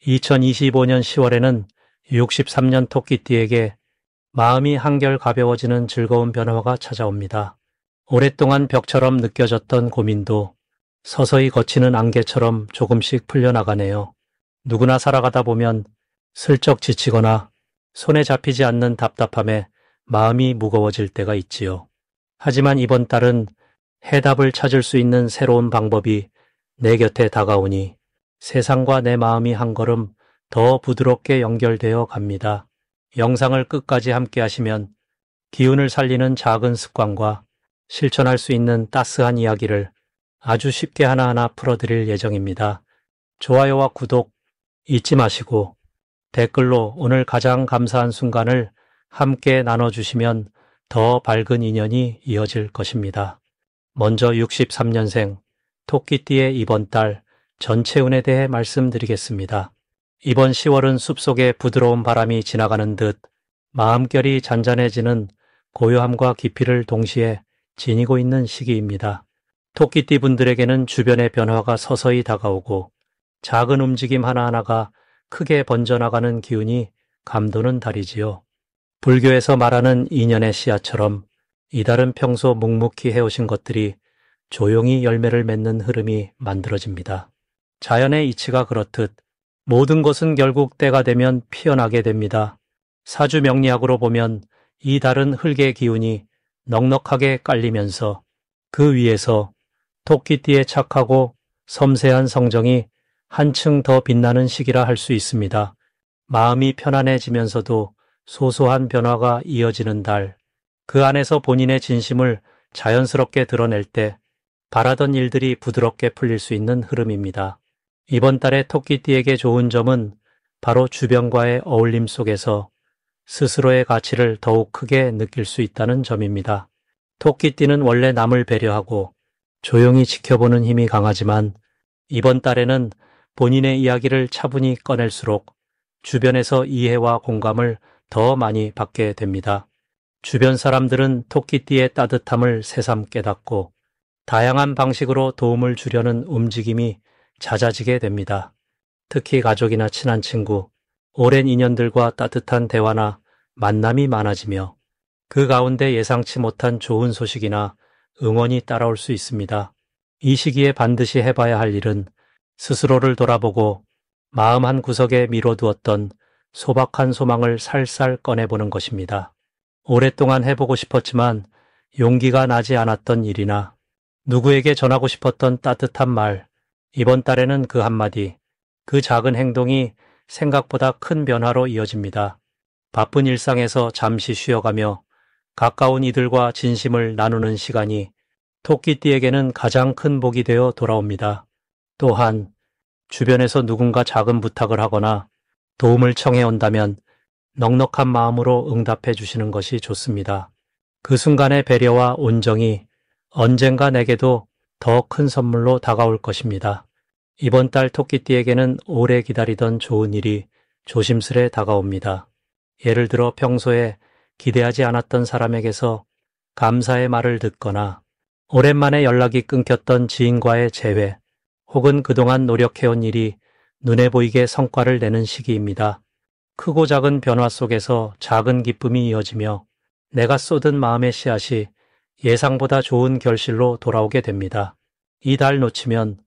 2025년 10월에는 63년 토끼띠에게 마음이 한결 가벼워지는 즐거운 변화가 찾아옵니다. 오랫동안 벽처럼 느껴졌던 고민도 서서히 거치는 안개처럼 조금씩 풀려나가네요. 누구나 살아가다 보면 슬쩍 지치거나 손에 잡히지 않는 답답함에 마음이 무거워질 때가 있지요. 하지만 이번 달은 해답을 찾을 수 있는 새로운 방법이 내 곁에 다가오니 세상과 내 마음이 한 걸음 더 부드럽게 연결되어 갑니다. 영상을 끝까지 함께 하시면 기운을 살리는 작은 습관과 실천할 수 있는 따스한 이야기를 아주 쉽게 하나하나 풀어드릴 예정입니다. 좋아요와 구독 잊지 마시고 댓글로 오늘 가장 감사한 순간을 함께 나눠주시면 더 밝은 인연이 이어질 것입니다. 먼저 63년생 토끼띠의 이번 달 전체 운에 대해 말씀드리겠습니다. 이번 10월은 숲속에 부드러운 바람이 지나가는 듯 마음결이 잔잔해지는 고요함과 깊이를 동시에 지니고 있는 시기입니다. 토끼띠 분들에게는 주변의 변화가 서서히 다가오고 작은 움직임 하나하나가 크게 번져나가는 기운이 감도는 달이지요. 불교에서 말하는 인연의 씨앗처럼 이달은 평소 묵묵히 해오신 것들이 조용히 열매를 맺는 흐름이 만들어집니다. 자연의 이치가 그렇듯 모든 것은 결국 때가 되면 피어나게 됩니다. 사주 명리학으로 보면 이 달은 흙의 기운이 넉넉하게 깔리면서 그 위에서 토끼띠의 착하고 섬세한 성정이 한층 더 빛나는 시기라 할 수 있습니다. 마음이 편안해지면서도 소소한 변화가 이어지는 달, 그 안에서 본인의 진심을 자연스럽게 드러낼 때 바라던 일들이 부드럽게 풀릴 수 있는 흐름입니다. 이번 달의 토끼띠에게 좋은 점은 바로 주변과의 어울림 속에서 스스로의 가치를 더욱 크게 느낄 수 있다는 점입니다. 토끼띠는 원래 남을 배려하고 조용히 지켜보는 힘이 강하지만 이번 달에는 본인의 이야기를 차분히 꺼낼수록 주변에서 이해와 공감을 더 많이 받게 됩니다. 주변 사람들은 토끼띠의 따뜻함을 새삼 깨닫고 다양한 방식으로 도움을 주려는 움직임이 잦아지게 됩니다. 특히 가족이나 친한 친구, 오랜 인연들과 따뜻한 대화나 만남이 많아지며 그 가운데 예상치 못한 좋은 소식이나 응원이 따라올 수 있습니다. 이 시기에 반드시 해봐야 할 일은 스스로를 돌아보고 마음 한 구석에 미뤄두었던 소박한 소망을 살살 꺼내보는 것입니다. 오랫동안 해보고 싶었지만 용기가 나지 않았던 일이나 누구에게 전하고 싶었던 따뜻한 말, 이번 달에는 그 한마디, 그 작은 행동이 생각보다 큰 변화로 이어집니다. 바쁜 일상에서 잠시 쉬어가며 가까운 이들과 진심을 나누는 시간이 토끼띠에게는 가장 큰 복이 되어 돌아옵니다. 또한 주변에서 누군가 작은 부탁을 하거나 도움을 청해 온다면 넉넉한 마음으로 응답해 주시는 것이 좋습니다. 그 순간의 배려와 온정이 언젠가 내게도 더 큰 선물로 다가올 것입니다. 이번 달 토끼띠에게는 오래 기다리던 좋은 일이 조심스레 다가옵니다. 예를 들어 평소에 기대하지 않았던 사람에게서 감사의 말을 듣거나 오랜만에 연락이 끊겼던 지인과의 재회, 혹은 그동안 노력해온 일이 눈에 보이게 성과를 내는 시기입니다. 크고 작은 변화 속에서 작은 기쁨이 이어지며 내가 쏟은 마음의 씨앗이 예상보다 좋은 결실로 돌아오게 됩니다. 이 달 놓치면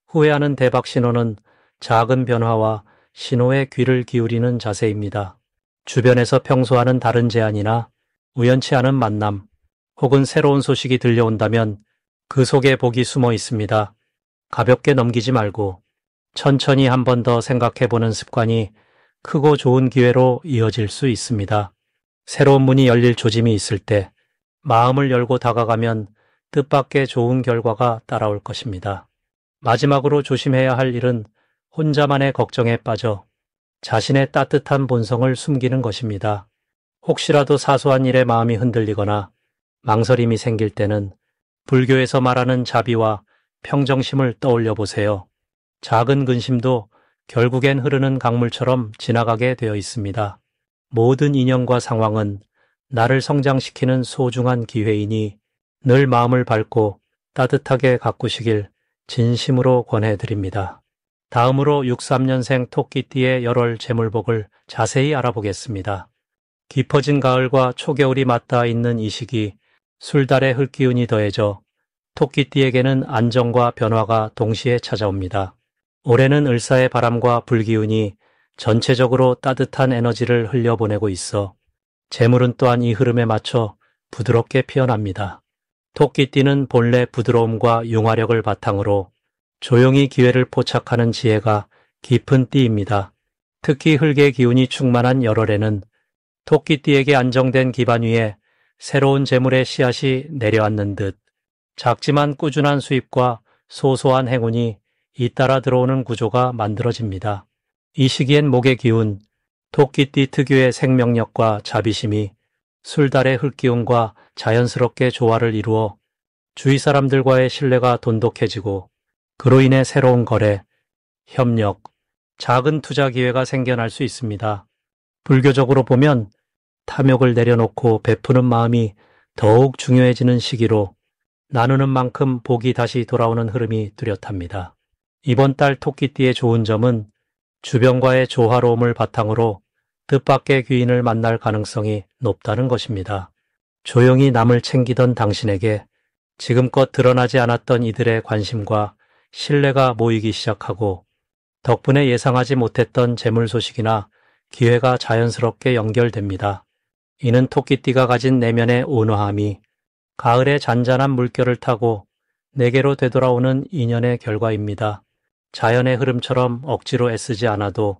후회하는 대박 신호는 작은 변화와 신호에 귀를 기울이는 자세입니다. 주변에서 평소와는 다른 제안이나 우연치 않은 만남, 혹은 새로운 소식이 들려온다면 그 속에 복이 숨어 있습니다. 가볍게 넘기지 말고 천천히 한 번 더 생각해보는 습관이 크고 좋은 기회로 이어질 수 있습니다. 새로운 문이 열릴 조짐이 있을 때 마음을 열고 다가가면 뜻밖의 좋은 결과가 따라올 것입니다. 마지막으로 조심해야 할 일은 혼자만의 걱정에 빠져 자신의 따뜻한 본성을 숨기는 것입니다. 혹시라도 사소한 일에 마음이 흔들리거나 망설임이 생길 때는 불교에서 말하는 자비와 평정심을 떠올려 보세요. 작은 근심도 결국엔 흐르는 강물처럼 지나가게 되어 있습니다. 모든 인연과 상황은 나를 성장시키는 소중한 기회이니 늘 마음을 밝고 따뜻하게 가꾸시길 진심으로 권해드립니다. 다음으로 63년생 토끼띠의 열월 재물복을 자세히 알아보겠습니다. 깊어진 가을과 초겨울이 맞닿아 있는 이 시기, 술달의 흙기운이 더해져 토끼띠에게는 안정과 변화가 동시에 찾아옵니다. 올해는 을사의 바람과 불기운이 전체적으로 따뜻한 에너지를 흘려보내고 있어 재물은 또한 이 흐름에 맞춰 부드럽게 피어납니다. 토끼띠는 본래 부드러움과 융화력을 바탕으로 조용히 기회를 포착하는 지혜가 깊은 띠입니다. 특히 흙의 기운이 충만한 열월에는 토끼띠에게 안정된 기반 위에 새로운 재물의 씨앗이 내려앉는 듯 작지만 꾸준한 수입과 소소한 행운이 잇따라 들어오는 구조가 만들어집니다. 이 시기엔 목의 기운, 토끼띠 특유의 생명력과 자비심이 술달의 흙기운과 자연스럽게 조화를 이루어 주위 사람들과의 신뢰가 돈독해지고 그로 인해 새로운 거래, 협력, 작은 투자 기회가 생겨날 수 있습니다. 불교적으로 보면 탐욕을 내려놓고 베푸는 마음이 더욱 중요해지는 시기로 나누는 만큼 복이 다시 돌아오는 흐름이 뚜렷합니다. 이번 달 토끼띠의 좋은 점은 주변과의 조화로움을 바탕으로 뜻밖의 귀인을 만날 가능성이 높다는 것입니다. 조용히 남을 챙기던 당신에게 지금껏 드러나지 않았던 이들의 관심과 신뢰가 모이기 시작하고 덕분에 예상하지 못했던 재물 소식이나 기회가 자연스럽게 연결됩니다. 이는 토끼띠가 가진 내면의 온화함이 가을의 잔잔한 물결을 타고 내게로 되돌아오는 인연의 결과입니다. 자연의 흐름처럼 억지로 애쓰지 않아도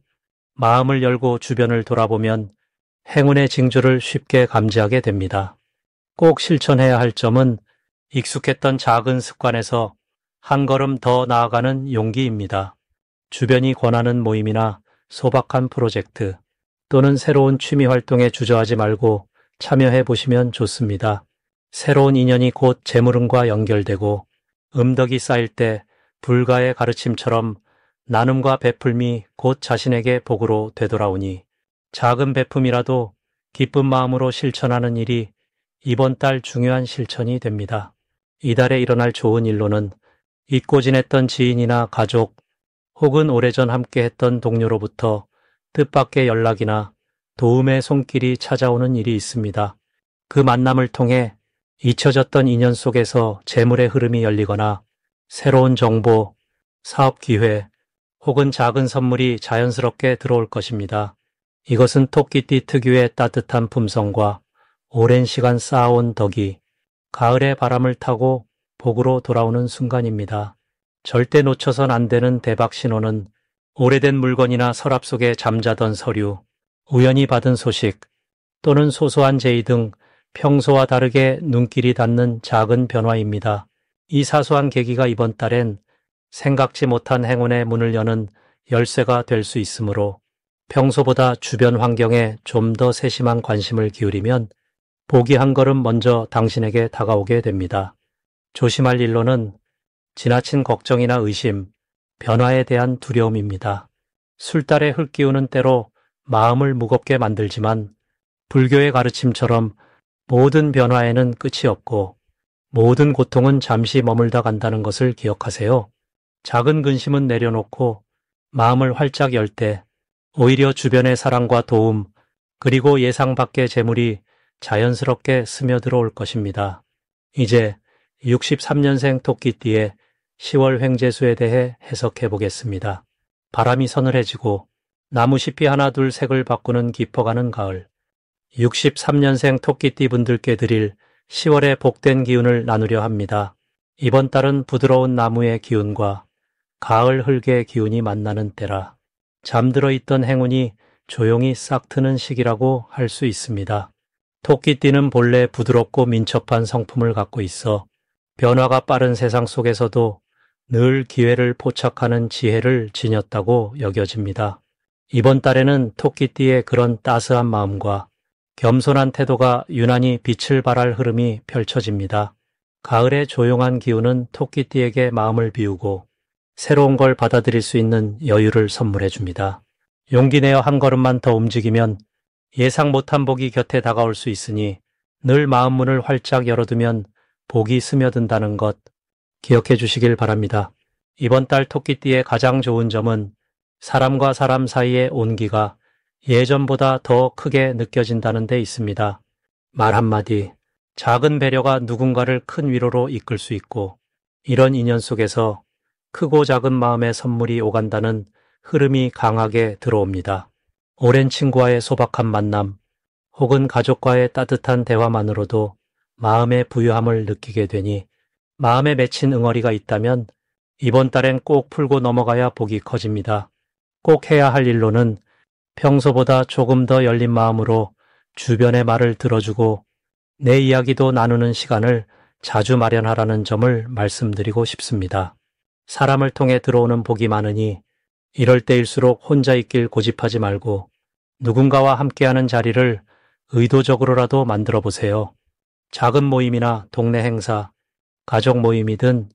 마음을 열고 주변을 돌아보면 행운의 징조를 쉽게 감지하게 됩니다. 꼭 실천해야 할 점은 익숙했던 작은 습관에서 한 걸음 더 나아가는 용기입니다. 주변이 권하는 모임이나 소박한 프로젝트 또는 새로운 취미 활동에 주저하지 말고 참여해 보시면 좋습니다. 새로운 인연이 곧 재물운과 연결되고 음덕이 쌓일 때 불가의 가르침처럼 나눔과 베풀미 곧 자신에게 복으로 되돌아오니 작은 베품이라도 기쁜 마음으로 실천하는 일이 이번 달 중요한 실천이 됩니다. 이달에 일어날 좋은 일로는 잊고 지냈던 지인이나 가족 혹은 오래전 함께했던 동료로부터 뜻밖의 연락이나 도움의 손길이 찾아오는 일이 있습니다. 그 만남을 통해 잊혀졌던 인연 속에서 재물의 흐름이 열리거나 새로운 정보, 사업 기회 혹은 작은 선물이 자연스럽게 들어올 것입니다. 이것은 토끼띠 특유의 따뜻한 품성과 오랜 시간 쌓아온 덕이 가을의 바람을 타고 복으로 돌아오는 순간입니다. 절대 놓쳐선 안 되는 대박 신호는 오래된 물건이나 서랍 속에 잠자던 서류, 우연히 받은 소식 또는 소소한 제의 등 평소와 다르게 눈길이 닿는 작은 변화입니다. 이 사소한 계기가 이번 달엔 생각지 못한 행운의 문을 여는 열쇠가 될 수 있으므로 평소보다 주변 환경에 좀 더 세심한 관심을 기울이면 복이 한 걸음 먼저 당신에게 다가오게 됩니다. 조심할 일로는 지나친 걱정이나 의심, 변화에 대한 두려움입니다. 술달의 흙기운은 때로 마음을 무겁게 만들지만 불교의 가르침처럼 모든 변화에는 끝이 없고 모든 고통은 잠시 머물다 간다는 것을 기억하세요. 작은 근심은 내려놓고 마음을 활짝 열 때 오히려 주변의 사랑과 도움 그리고 예상 밖의 재물이 자연스럽게 스며들어올 것입니다. 이제 63년생 토끼띠의 10월 횡재수에 대해 해석해 보겠습니다. 바람이 서늘해지고 나무잎이 하나 둘 색을 바꾸는 깊어가는 가을. 63년생 토끼띠 분들께 드릴 10월의 복된 기운을 나누려 합니다. 이번 달은 부드러운 나무의 기운과 가을 흙의 기운이 만나는 때라 잠들어 있던 행운이 조용히 싹 트는 시기라고 할 수 있습니다. 토끼띠는 본래 부드럽고 민첩한 성품을 갖고 있어 변화가 빠른 세상 속에서도 늘 기회를 포착하는 지혜를 지녔다고 여겨집니다. 이번 달에는 토끼띠의 그런 따스한 마음과 겸손한 태도가 유난히 빛을 발할 흐름이 펼쳐집니다. 가을의 조용한 기운은 토끼띠에게 마음을 비우고 새로운 걸 받아들일 수 있는 여유를 선물해 줍니다. 용기 내어 한 걸음만 더 움직이면 예상 못한 복이 곁에 다가올 수 있으니 늘 마음문을 활짝 열어두면 복이 스며든다는 것 기억해 주시길 바랍니다. 이번 달 토끼띠의 가장 좋은 점은 사람과 사람 사이의 온기가 예전보다 더 크게 느껴진다는 데 있습니다. 말 한마디, 작은 배려가 누군가를 큰 위로로 이끌 수 있고, 이런 인연 속에서 크고 작은 마음의 선물이 오간다는 흐름이 강하게 들어옵니다. 오랜 친구와의 소박한 만남, 혹은 가족과의 따뜻한 대화만으로도 마음의 부유함을 느끼게 되니 마음에 맺힌 응어리가 있다면 이번 달엔 꼭 풀고 넘어가야 복이 커집니다. 꼭 해야 할 일로는 평소보다 조금 더 열린 마음으로 주변의 말을 들어주고 내 이야기도 나누는 시간을 자주 마련하라는 점을 말씀드리고 싶습니다. 사람을 통해 들어오는 복이 많으니 이럴 때일수록 혼자 있길 고집하지 말고 누군가와 함께하는 자리를 의도적으로라도 만들어 보세요. 작은 모임이나 동네 행사, 가족 모임이든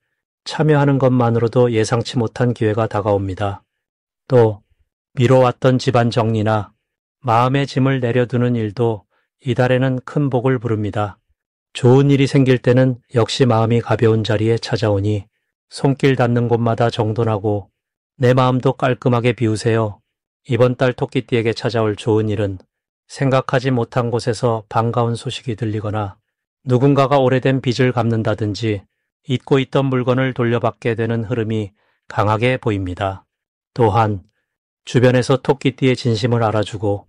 참여하는 것만으로도 예상치 못한 기회가 다가옵니다. 또 미뤄왔던 집안 정리나 마음의 짐을 내려두는 일도 이달에는 큰 복을 부릅니다. 좋은 일이 생길 때는 역시 마음이 가벼운 자리에 찾아오니 손길 닿는 곳마다 정돈하고 내 마음도 깔끔하게 비우세요. 이번 달 토끼띠에게 찾아올 좋은 일은 생각하지 못한 곳에서 반가운 소식이 들리거나 누군가가 오래된 빚을 갚는다든지 잊고 있던 물건을 돌려받게 되는 흐름이 강하게 보입니다. 또한 주변에서 토끼띠의 진심을 알아주고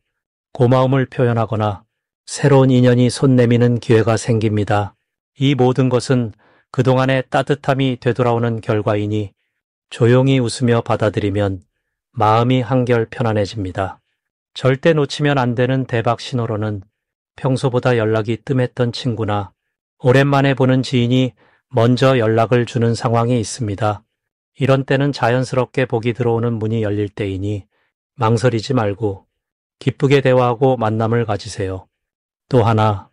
고마움을 표현하거나 새로운 인연이 손 내미는 기회가 생깁니다. 이 모든 것은 그동안의 따뜻함이 되돌아오는 결과이니 조용히 웃으며 받아들이면 마음이 한결 편안해집니다. 절대 놓치면 안 되는 대박 신호로는 평소보다 연락이 뜸했던 친구나 오랜만에 보는 지인이 먼저 연락을 주는 상황이 있습니다. 이런 때는 자연스럽게 복이 들어오는 문이 열릴 때이니 망설이지 말고 기쁘게 대화하고 만남을 가지세요. 또 하나,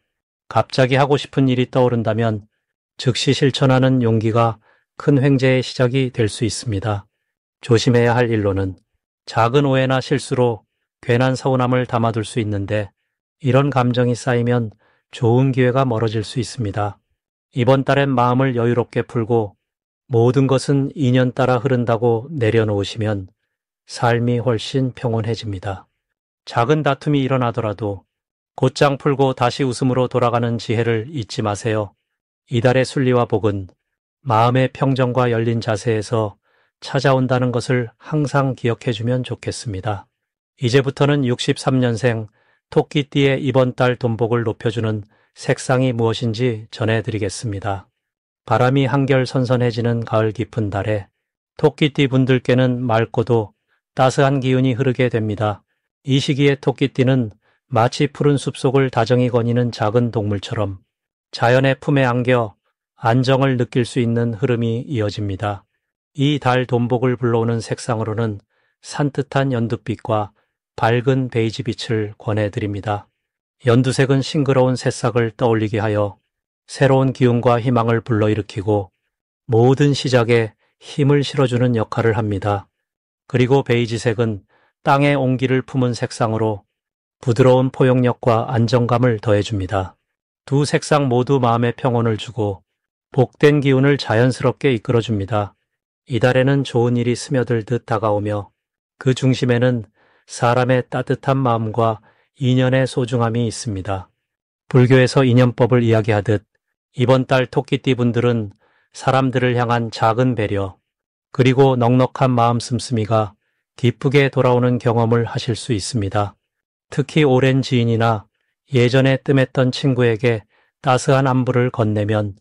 갑자기 하고 싶은 일이 떠오른다면 즉시 실천하는 용기가 큰 횡재의 시작이 될 수 있습니다. 조심해야 할 일로는 작은 오해나 실수로 괜한 서운함을 담아둘 수 있는데 이런 감정이 쌓이면 좋은 기회가 멀어질 수 있습니다. 이번 달엔 마음을 여유롭게 풀고 모든 것은 인연 따라 흐른다고 내려놓으시면 삶이 훨씬 평온해집니다. 작은 다툼이 일어나더라도 곧장 풀고 다시 웃음으로 돌아가는 지혜를 잊지 마세요. 이달의 순리와 복은 마음의 평정과 열린 자세에서 찾아온다는 것을 항상 기억해주면 좋겠습니다. 이제부터는 63년생 토끼띠의 이번 달 돈복을 높여주는 색상이 무엇인지 전해드리겠습니다. 바람이 한결 선선해지는 가을 깊은 달에 토끼띠 분들께는 맑고도 따스한 기운이 흐르게 됩니다. 이 시기에 토끼띠는 마치 푸른 숲속을 다정히 거니는 작은 동물처럼 자연의 품에 안겨 안정을 느낄 수 있는 흐름이 이어집니다. 이 달 돈복을 불러오는 색상으로는 산뜻한 연두빛과 밝은 베이지빛을 권해드립니다. 연두색은 싱그러운 새싹을 떠올리게 하여 새로운 기운과 희망을 불러일으키고 모든 시작에 힘을 실어주는 역할을 합니다. 그리고 베이지색은 땅의 온기를 품은 색상으로 부드러운 포용력과 안정감을 더해줍니다. 두 색상 모두 마음의 평온을 주고 복된 기운을 자연스럽게 이끌어줍니다. 이달에는 좋은 일이 스며들듯 다가오며 그 중심에는 사람의 따뜻한 마음과 인연의 소중함이 있습니다. 불교에서 인연법을 이야기하듯 이번 달 토끼띠 분들은 사람들을 향한 작은 배려 그리고 넉넉한 마음 씀씀이가 기쁘게 돌아오는 경험을 하실 수 있습니다. 특히 오랜 지인이나 예전에 뜸했던 친구에게 따스한 안부를 건네면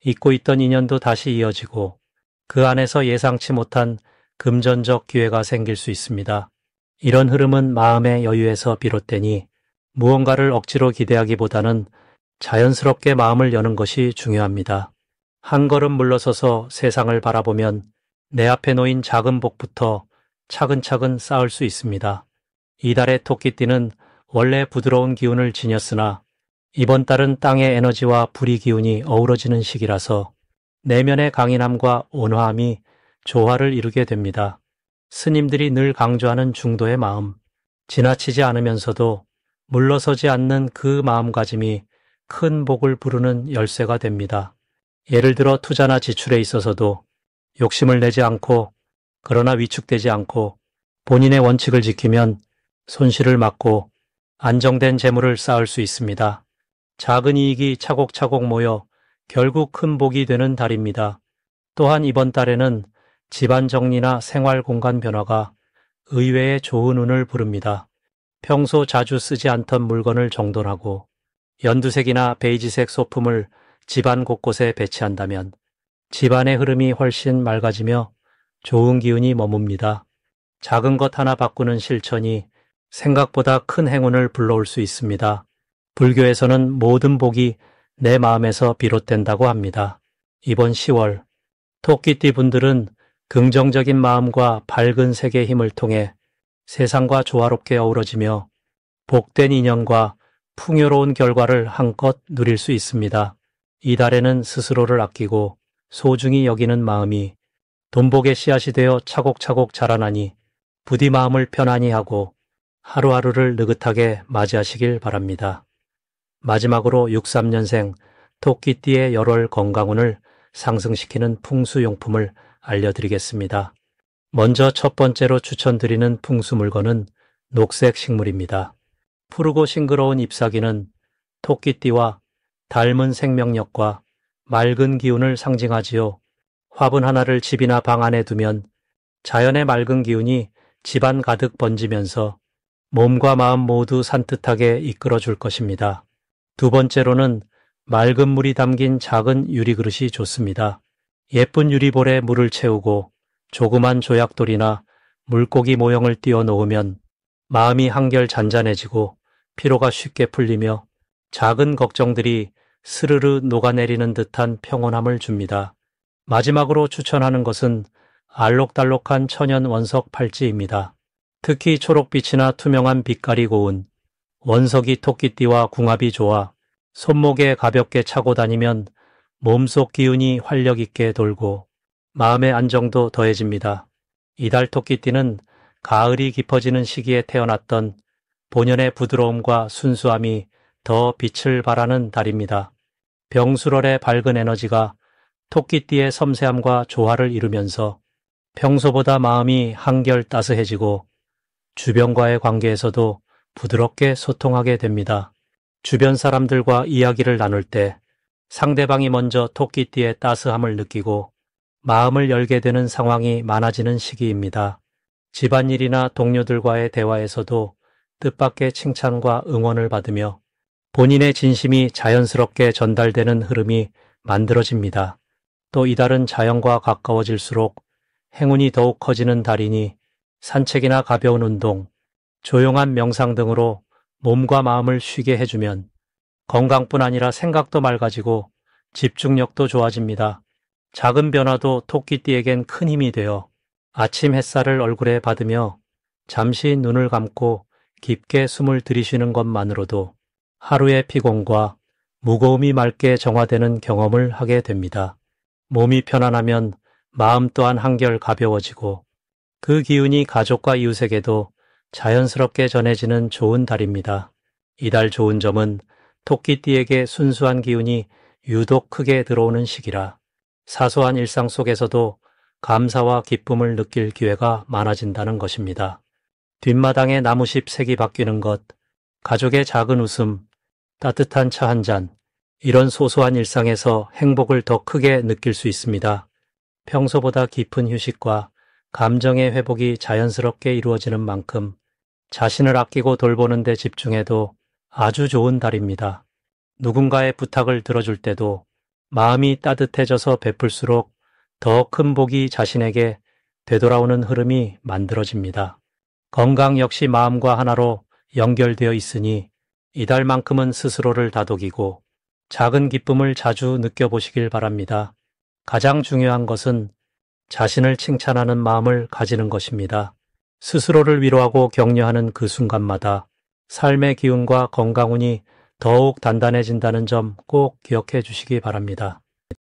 잊고 있던 인연도 다시 이어지고 그 안에서 예상치 못한 금전적 기회가 생길 수 있습니다. 이런 흐름은 마음의 여유에서 비롯되니 무언가를 억지로 기대하기보다는 자연스럽게 마음을 여는 것이 중요합니다. 한 걸음 물러서서 세상을 바라보면 내 앞에 놓인 작은 복부터 차근차근 쌓을 수 있습니다. 이달의 토끼띠는 원래 부드러운 기운을 지녔으나 이번 달은 땅의 에너지와 불의 기운이 어우러지는 시기라서 내면의 강인함과 온화함이 조화를 이루게 됩니다. 스님들이 늘 강조하는 중도의 마음, 지나치지 않으면서도 물러서지 않는 그 마음가짐이 큰 복을 부르는 열쇠가 됩니다. 예를 들어 투자나 지출에 있어서도 욕심을 내지 않고 그러나 위축되지 않고 본인의 원칙을 지키면 손실을 막고 안정된 재물을 쌓을 수 있습니다. 작은 이익이 차곡차곡 모여 결국 큰 복이 되는 달입니다. 또한 이번 달에는 집안 정리나 생활 공간 변화가 의외의 좋은 운을 부릅니다. 평소 자주 쓰지 않던 물건을 정돈하고 연두색이나 베이지색 소품을 집안 곳곳에 배치한다면 집안의 흐름이 훨씬 맑아지며 좋은 기운이 머뭅니다. 작은 것 하나 바꾸는 실천이 생각보다 큰 행운을 불러올 수 있습니다. 불교에서는 모든 복이 내 마음에서 비롯된다고 합니다. 이번 10월 토끼띠 분들은 긍정적인 마음과 밝은 색의 힘을 통해 세상과 조화롭게 어우러지며 복된 인연과 풍요로운 결과를 한껏 누릴 수 있습니다. 이 달에는 스스로를 아끼고 소중히 여기는 마음이 돈복의 씨앗이 되어 차곡차곡 자라나니 부디 마음을 편안히 하고 하루하루를 느긋하게 맞이하시길 바랍니다. 마지막으로 63년생 토끼띠의 열월 건강운을 상승시키는 풍수용품을 알려드리겠습니다. 먼저 첫 번째로 추천드리는 풍수물건은 녹색 식물입니다. 푸르고 싱그러운 잎사귀는 토끼띠와 닮은 생명력과 맑은 기운을 상징하지요. 화분 하나를 집이나 방 안에 두면 자연의 맑은 기운이 집안 가득 번지면서 몸과 마음 모두 산뜻하게 이끌어줄 것입니다. 두 번째로는 맑은 물이 담긴 작은 유리그릇이 좋습니다. 예쁜 유리볼에 물을 채우고 조그만 조약돌이나 물고기 모형을 띄워 놓으면 마음이 한결 잔잔해지고 피로가 쉽게 풀리며 작은 걱정들이 스르르 녹아내리는 듯한 평온함을 줍니다. 마지막으로 추천하는 것은 알록달록한 천연 원석 팔찌입니다. 특히 초록빛이나 투명한 빛깔이 고운 원석이 토끼띠와 궁합이 좋아 손목에 가볍게 차고 다니면 몸속 기운이 활력 있게 돌고 마음의 안정도 더해집니다. 이달 토끼띠는 가을이 깊어지는 시기에 태어났던 본연의 부드러움과 순수함이 더 빛을 발하는 달입니다. 병수월의 밝은 에너지가 토끼띠의 섬세함과 조화를 이루면서 평소보다 마음이 한결 따스해지고 주변과의 관계에서도 부드럽게 소통하게 됩니다. 주변 사람들과 이야기를 나눌 때 상대방이 먼저 토끼띠의 따스함을 느끼고 마음을 열게 되는 상황이 많아지는 시기입니다. 집안일이나 동료들과의 대화에서도 뜻밖의 칭찬과 응원을 받으며 본인의 진심이 자연스럽게 전달되는 흐름이 만들어집니다. 또 이달은 자연과 가까워질수록 행운이 더욱 커지는 달이니 산책이나 가벼운 운동, 조용한 명상 등으로 몸과 마음을 쉬게 해주면 건강뿐 아니라 생각도 맑아지고 집중력도 좋아집니다. 작은 변화도 토끼띠에겐 큰 힘이 되어 아침 햇살을 얼굴에 받으며 잠시 눈을 감고 깊게 숨을 들이쉬는 것만으로도 하루의 피곤과 무거움이 맑게 정화되는 경험을 하게 됩니다. 몸이 편안하면 마음 또한 한결 가벼워지고 그 기운이 가족과 이웃에게도 자연스럽게 전해지는 좋은 달입니다. 이달 좋은 점은 토끼띠에게 순수한 기운이 유독 크게 들어오는 시기라 사소한 일상 속에서도 감사와 기쁨을 느낄 기회가 많아진다는 것입니다. 뒷마당에 나무잎 색이 바뀌는 것, 가족의 작은 웃음, 따뜻한 차 한 잔, 이런 소소한 일상에서 행복을 더 크게 느낄 수 있습니다. 평소보다 깊은 휴식과 감정의 회복이 자연스럽게 이루어지는 만큼 자신을 아끼고 돌보는 데 집중해도 아주 좋은 달입니다. 누군가의 부탁을 들어줄 때도 마음이 따뜻해져서 베풀수록 더 큰 복이 자신에게 되돌아오는 흐름이 만들어집니다. 건강 역시 마음과 하나로 연결되어 있으니 이달만큼은 스스로를 다독이고 작은 기쁨을 자주 느껴보시길 바랍니다. 가장 중요한 것은 자신을 칭찬하는 마음을 가지는 것입니다. 스스로를 위로하고 격려하는 그 순간마다 삶의 기운과 건강운이 더욱 단단해진다는 점 꼭 기억해 주시기 바랍니다.